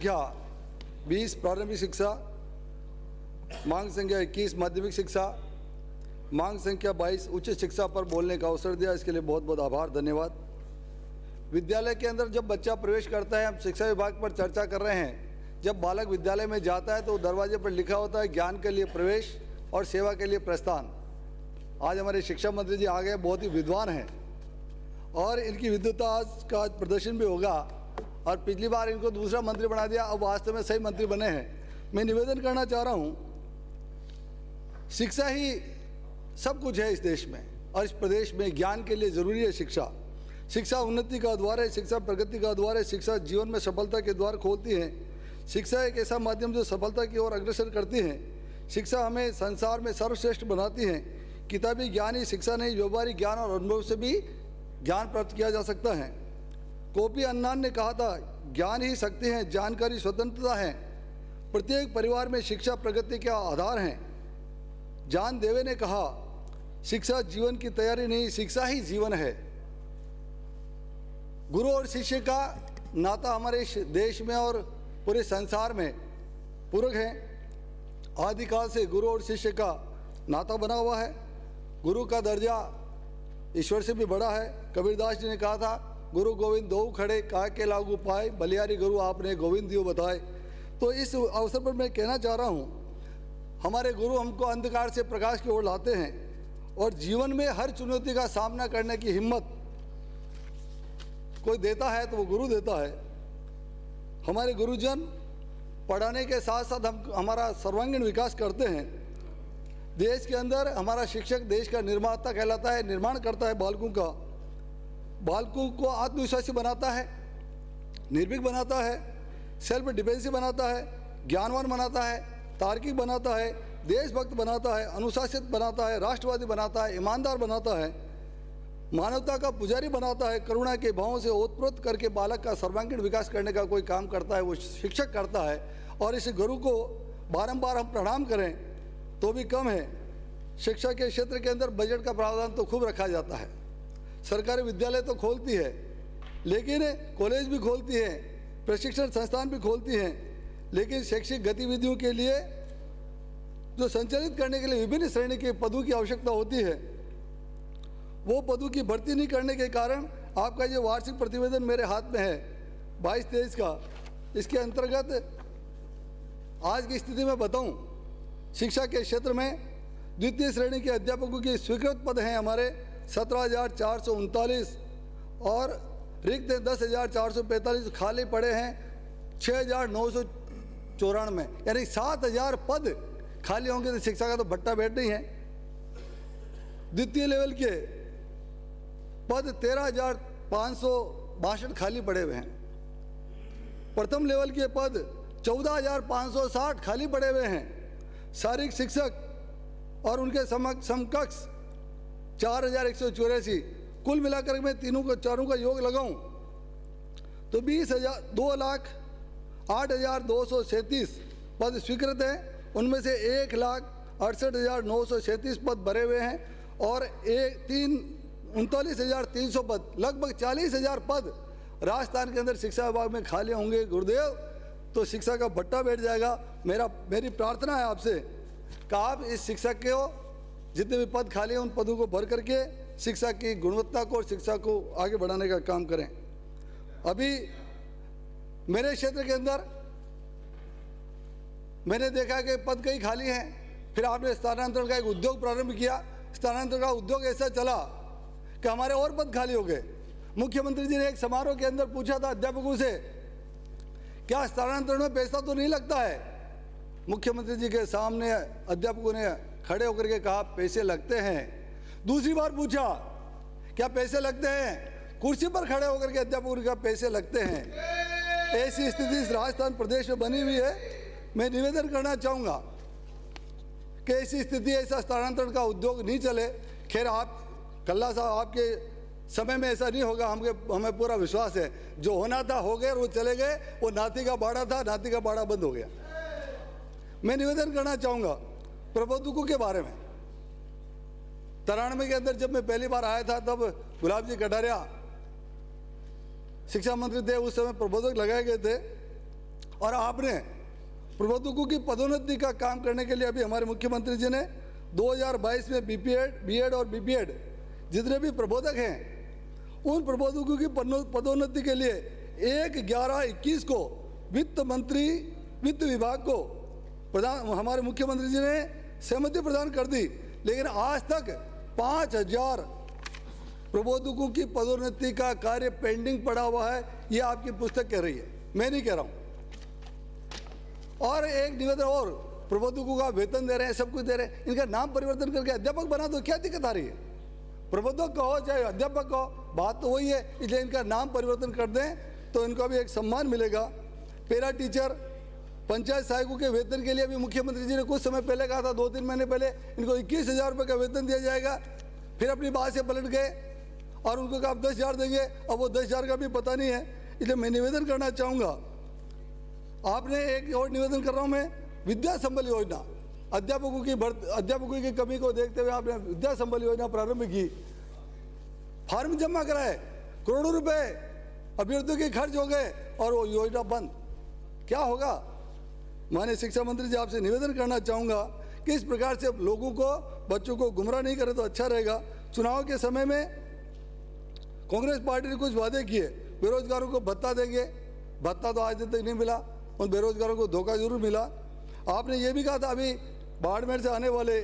संख्या 20 प्रारंभिक शिक्षा, मांग संख्या 21 माध्यमिक शिक्षा, मांग संख्या 22 उच्च शिक्षा पर बोलने का अवसर दिया। इसके लिए बहुत बहुत आभार, धन्यवाद। विद्यालय के अंदर जब बच्चा प्रवेश करता है, हम शिक्षा विभाग पर चर्चा कर रहे हैं। जब बालक विद्यालय में जाता है तो दरवाजे पर लिखा होता है ज्ञान के लिए प्रवेश और सेवा के लिए प्रस्थान। आज हमारे शिक्षा मंत्री जी आ गए, बहुत ही विद्वान हैं और इनकी विद्वता आज का प्रदर्शन भी होगा। और पिछली बार इनको दूसरा मंत्री बना दिया, अब वास्तव में सही मंत्री बने हैं। मैं निवेदन करना चाह रहा हूँ, शिक्षा ही सब कुछ है इस देश में और इस प्रदेश में। ज्ञान के लिए ज़रूरी है शिक्षा। शिक्षा उन्नति का द्वार है, शिक्षा प्रगति का द्वार है, शिक्षा जीवन में सफलता के द्वार खोलती है। शिक्षा एक ऐसा माध्यम जो सफलता की ओर अग्रसर करती है। शिक्षा हमें संसार में सर्वश्रेष्ठ बनाती है। किताबी ज्ञान ही शिक्षा नहीं, व्यवहारिक ज्ञान और अनुभव से भी ज्ञान प्राप्त किया जा सकता है। कोफी अन्नान ने कहा था, ज्ञान ही शक्ति है, जानकारी स्वतंत्रता है। प्रत्येक परिवार में शिक्षा प्रगति के आधार हैं। जान देवे ने कहा, शिक्षा जीवन की तैयारी नहीं, शिक्षा ही जीवन है। गुरु और शिष्य का नाता हमारे देश में और पूरे संसार में पूरक है। आदिकाल से गुरु और शिष्य का नाता बना हुआ है। गुरु का दर्जा ईश्वर से भी बड़ा है। कबीरदास जी ने कहा था, गुरु गोविंद दो खड़े, कहा के लागू पाए, बलियारी गुरु आपने गोविंद दियो बताए। तो इस अवसर पर मैं कहना चाह रहा हूँ, हमारे गुरु हमको अंधकार से प्रकाश की ओर लाते हैं और जीवन में हर चुनौती का सामना करने की हिम्मत कोई देता है तो वो गुरु देता है। हमारे गुरुजन पढ़ाने के साथ साथ हमारा सर्वांगीण विकास करते हैं। देश के अंदर हमारा शिक्षक देश का निर्माता कहलाता है, निर्माण करता है बालकों का। बालकों को आत्मविश्वासी बनाता है, निर्भीक बनाता है, सेल्फ डिफेंसिव बनाता है, ज्ञानवान बनाता है, तार्किक बनाता है, देशभक्त बनाता है, अनुशासित बनाता है, राष्ट्रवादी बनाता है, ईमानदार बनाता है, मानवता का पुजारी बनाता है। करुणा के भावों से ओतप्रोत करके बालक का सर्वांगीण विकास करने का कोई काम करता है वो शिक्षक करता है। और इस गुरु को बारंबार हम प्रणाम करें तो भी कम है। शिक्षा के क्षेत्र के अंदर बजट का प्रावधान तो खूब रखा जाता है। सरकारी विद्यालय तो खोलती है, लेकिन कॉलेज भी खोलती है, प्रशिक्षण संस्थान भी खोलती हैं, लेकिन शैक्षिक गतिविधियों के लिए जो संचालित करने के लिए विभिन्न श्रेणी के पदों की आवश्यकता होती है, वो पदों की भर्ती नहीं करने के कारण आपका ये वार्षिक प्रतिवेदन मेरे हाथ में है 22-23 का। इसके अंतर्गत आज की स्थिति में बताऊं, शिक्षा के क्षेत्र में द्वितीय श्रेणी के अध्यापकों के स्वीकृत पद हैं हमारे 17,439 और रिक्त 10,445। खाली पड़े हैं 6,994, यानी 7,000 पद खाली होंगे तो शिक्षा का तो भट्टा बैठ नहीं है। द्वितीय लेवल के पद 13,562 खाली पड़े हुए हैं। प्रथम लेवल के पद 14,560 खाली पड़े हुए हैं। शारीरिक शिक्षक और उनके समकक्ष 4,184। कुल मिलाकर मैं चारों का योग लगाऊं तो 2,08,237 पद स्वीकृत हैं। उनमें से 1,68,937 पद भरे हुए हैं और 39,300 पद, लगभग 40,000 पद राजस्थान के अंदर शिक्षा विभाग में खाली होंगे। गुरुदेव, तो शिक्षा का भट्टा बैठ जाएगा। मेरी प्रार्थना है आपसे कि आप इस शिक्षक के जितने भी पद खाली हैं उन पदों को भर करके शिक्षा की गुणवत्ता को और शिक्षा को आगे बढ़ाने का काम करें। अभी मेरे क्षेत्र के अंदर मैंने देखा कि पद कई खाली हैं, फिर आपने स्थानांतरण का एक उद्योग प्रारंभ किया। स्थानांतरण का उद्योग ऐसा चला कि हमारे और पद खाली हो गए। मुख्यमंत्री जी ने एक समारोह के अंदर पूछा था अध्यापकों से, क्या स्थानांतरण में पैसा तो नहीं लगता है? मुख्यमंत्री जी के सामने अध्यापकों ने खड़े होकर के कहा, पैसे लगते हैं। दूसरी बार पूछा, क्या पैसे लगते हैं? कुर्सी पर खड़े होकर के अध्यापकों ने कहा, पैसे लगते हैं। ऐसी स्थिति इस राजस्थान प्रदेश में बनी हुई है। मैं निवेदन करना चाहूँगा कि ऐसी स्थिति, ऐसा स्थानांतरण का उद्योग नहीं चले। खैर, आप कल्ला साहब, आपके समय में ऐसा नहीं होगा, हमें पूरा विश्वास है। जो होना था हो गया, वो चले गए। वो नाती का बाड़ा था, नाती का बाड़ा बंद हो गया। मैं निवेदन करना चाहूँगा प्रबोधकों के बारे में। 93 के अंदर जब मैं पहली बार आया था तब गुलाब जी कटारिया शिक्षा मंत्री थे, उस समय प्रबोधक लगाए गए थे और आपने प्रबोधकों की पदोन्नति का काम करने के लिए अभी हमारे मुख्यमंत्री जी ने 2022 में बीएड और बीपीएड जितने भी प्रबोधक हैं उन प्रबोधकों की पदोन्नति के लिए 1/11/21 को वित्त विभाग को हमारे मुख्यमंत्री जी ने सहमति प्रदान कर दी, लेकिन आज तक 5000 प्रबोधकों की पदोन्नति का कार्य पेंडिंग पड़ा हुआ है। ये आपकी पुस्तक कह रही है, मैं नहीं कह रहा हूं। और एक निवेदन और, प्रबोधकों का वेतन दे रहे हैं, सब कुछ दे रहे हैं, इनका नाम परिवर्तन करके अध्यापक बना दो, क्या दिक्कत आ रही है? प्रबोधक कहो चाहे अध्यापक कहो, बात तो वही है। इसलिए इनका नाम परिवर्तन कर दें तो इनको भी एक सम्मान मिलेगा। पैरा टीचर, पंचायत सहायकों के वेतन के लिए भी मुख्यमंत्री जी ने कुछ समय पहले कहा था, 2-3 महीने पहले, इनको 21,000 रुपये का वेतन दिया जाएगा। फिर अपनी बात से पलट गए और उनको कहा 10,000 देंगे, अब वो 10,000 का भी पता नहीं है। इसलिए मैं निवेदन करना चाहूँगा, आपने एक और निवेदन कर रहा हूँ मैं, विद्या संबल योजना, अध्यापकों की कमी को देखते हुए आपने विद्या संबल योजना प्रारंभ की, फार्म जमा कराए, करोड़ों रुपए अभ्यर्थियों के खर्च हो गए और वो योजना बंद। क्या होगा? माननीय शिक्षा मंत्री जी आपसे निवेदन करना चाहूँगा कि इस प्रकार से लोगों को, बच्चों को गुमराह नहीं करे तो अच्छा रहेगा। चुनाव के समय में कांग्रेस पार्टी ने कुछ वादे किए, बेरोजगारों को भत्ता देंगे, भत्ता तो आज तक नहीं मिला, उन बेरोजगारों को धोखा जरूर मिला। आपने ये भी कहा था, अभी बाड़मेर से आने वाले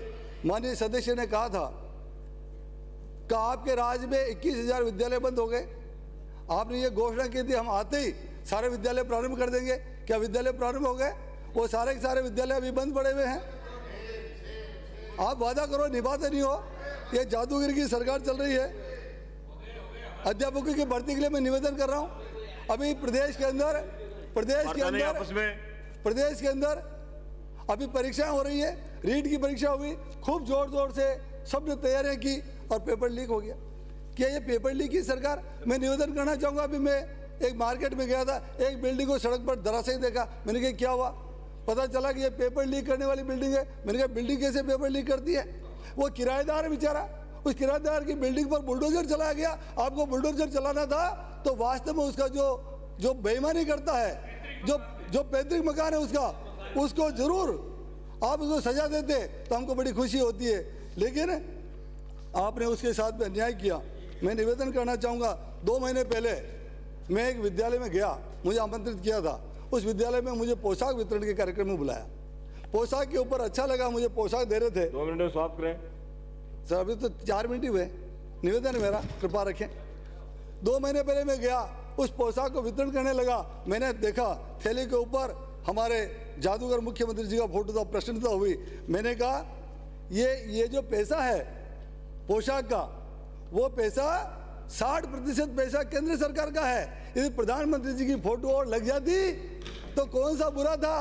माननीय सदस्य ने कहा था कि आपके राज्य में 21,000 विद्यालय बंद हो गए। आपने ये घोषणा की थी हम आते ही सारे विद्यालय प्रारंभ कर देंगे। क्या विद्यालय प्रारंभ हो गए? वो सारे के सारे विद्यालय अभी बंद पड़े हुए हैं। आप वादा करो, निभाते नहीं हो। ये जादूगिरी की सरकार चल रही है। अध्यापकों की भर्ती के लिए मैं निवेदन कर रहा हूँ, अभी प्रदेश के अंदर अभी परीक्षाएं हो रही है, रीट की परीक्षा हुई, खूब जोर से सबने तैयारियां की और पेपर लीक हो गया। क्या ये पेपर लीक की सरकार? मैं निवेदन करना चाहूँगा, अभी मैं एक मार्केट में गया था, एक बिल्डिंग को सड़क पर धराशायी देखा, मैंने कहा क्या हुआ? पता चला कि ये पेपर लीक करने वाली बिल्डिंग है। मैंने कहा बिल्डिंग कैसे पेपर लीक करती है? वो किराएदार है बेचारा, उस किराएदार की बिल्डिंग पर बुलडोजर चलाया गया। आपको बुलडोजर चलाना था तो वास्तव में उसका जो बेईमानी करता है, जो पैतृक मकान है उसको जरूर आप उसको सजा देते तो हमको बड़ी खुशी होती है, लेकिन आपने उसके साथ में अन्याय किया। मैं निवेदन करना चाहूँगा, 2 महीने पहले मैं एक विद्यालय में गया, मुझे आमंत्रित किया था। उस विद्यालय में मुझे पोशाक वितरण के कार्यक्रम में बुलाया। पोशाक के ऊपर अच्छा लगा, मुझे पोशाक दे रहे थे। 2 मिनट में समाप्त करें सर, अभी तो 4 मिनट ही हुए। निवेदन है मेरा, कृपा रखें। 2 महीने पहले मैं गया, उस पोशाक को वितरण करने लगा। मैंने देखा थैली के ऊपर हमारे जादूगर मुख्यमंत्री जी का फोटो था, प्रसन्नता हुई। मैंने कहा ये जो पैसा है पोशाक का, वो पैसा 60% पैसा केंद्र सरकार का है। यदि प्रधानमंत्री जी की फोटो और लग जाती तो कौन सा बुरा था?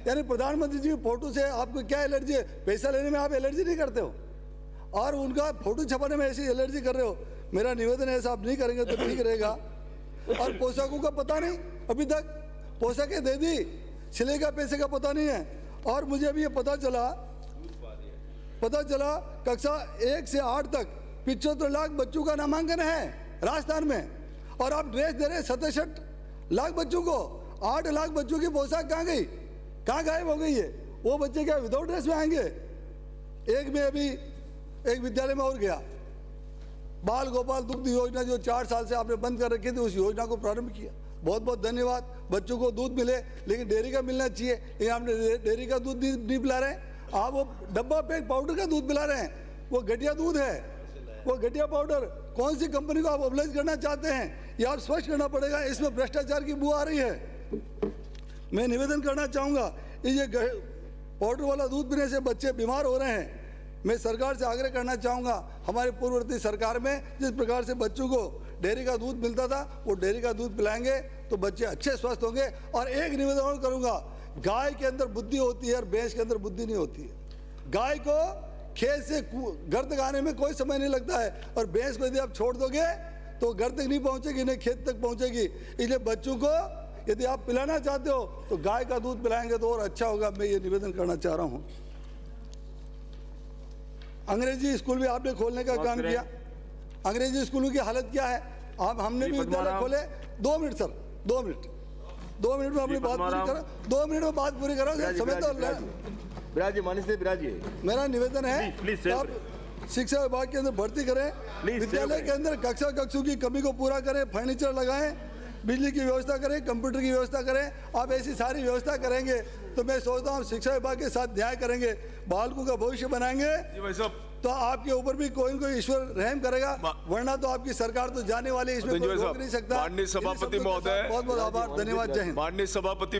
यानी प्रधानमंत्री जी की फोटो से आपको क्या एलर्जी है? पैसा लेने में आप एलर्जी नहीं करते हो और उनका फोटो छपाने में ऐसी एलर्जी कर रहे हो। मेरा निवेदन है, ऐसा आप नहीं करेंगे तो ठीक रहेगा। और पोशाकों का पता नहीं, अभी तक पोशाकें दे दी, सिलाई का पैसे का पता नहीं है। और मुझे अभी ये पता चला कक्षा 1 से 8 तक 75 लाख बच्चों का नामांकन है राजस्थान में, और आप ड्रेस दे रहे 67 लाख बच्चों को। 8 लाख बच्चों की पोशाक कहाँ गई, कहाँ गायब हो गई है? वो बच्चे क्या विदाउट ड्रेस में आएंगे? एक में अभी एक विद्यालय में और गया, बाल गोपाल दुग्ध योजना जो 4 साल से आपने बंद कर रखी थी, उस योजना को प्रारंभ किया। बहुत बहुत धन्यवाद। बच्चों को दूध मिले, लेकिन डेयरी का मिलना चाहिए, लेकिन आपने डेयरी का दूध नहीं पिला रहे हैं। आप वो डब्बा पैक पाउडर का दूध पिला रहे हैं, वो घटिया दूध है, वो घटिया पाउडर। कौन सी कंपनी को आप ऑब्लाइज करना चाहते हैं, ये आप स्पष्ट करना पड़ेगा। इसमें भ्रष्टाचार की बू आ रही है। मैं निवेदन करना चाहूँगा, ये पाउडर वाला दूध पीने से बच्चे बीमार हो रहे हैं। मैं सरकार से आग्रह करना चाहूँगा, हमारे पूर्ववर्ती सरकार में जिस प्रकार से बच्चों को डेयरी का दूध मिलता था, वो डेयरी का दूध पिलाएंगे तो बच्चे अच्छे स्वस्थ होंगे। और एक निवेदन और करूँगा, गाय के अंदर बुद्धि होती है और भैंस के अंदर बुद्धि नहीं होती है। गाय को खेत से घर तक आने में कोई समय नहीं लगता है, और भैंस को यदि आप छोड़ दोगे तो घर तक नहीं पहुँचेगी, नहीं खेत तक पहुँचेगी। इसलिए बच्चों को यदि आप पिलाना चाहते हो तो गाय का दूध पिलाएंगे तो और अच्छा होगा। मैं ये निवेदन करना चाह रहा हूँ। अंग्रेजी स्कूल भी आपने खोलने का काम किया। अंग्रेजी स्कूलों की हालत क्या है? हमने भी विद्यालय खोले। 2 मिनट सर, 2 मिनट। 2 मिनट में अपनी बात पूरी करो, 2 मिनट में बात पूरी करो, समय तो विराज जी मानिस विराज जी मेरा निवेदन है Please, कि आप शिक्षा विभाग के अंदर भर्ती करें, विद्यालय के अंदर कक्षा कक्षों की कमी को पूरा करें, फर्नीचर लगाएं, बिजली की व्यवस्था करें, कंप्यूटर की व्यवस्था करें। आप ऐसी सारी व्यवस्था करेंगे तो मैं सोचता हूँ शिक्षा विभाग के साथ न्याय करेंगे, बालकों का भविष्य बनाएंगे, तो आपके ऊपर भी कोई न कोई ईश्वर रहम करेगा, वरना तो आपकी सरकार तो जाने वाली है, इसमें कोई रोक नहीं सकता। माननीय सभापति महोदय, बहुत बहुत आभार, धन्यवाद, जय हिंद। माननीय सभापति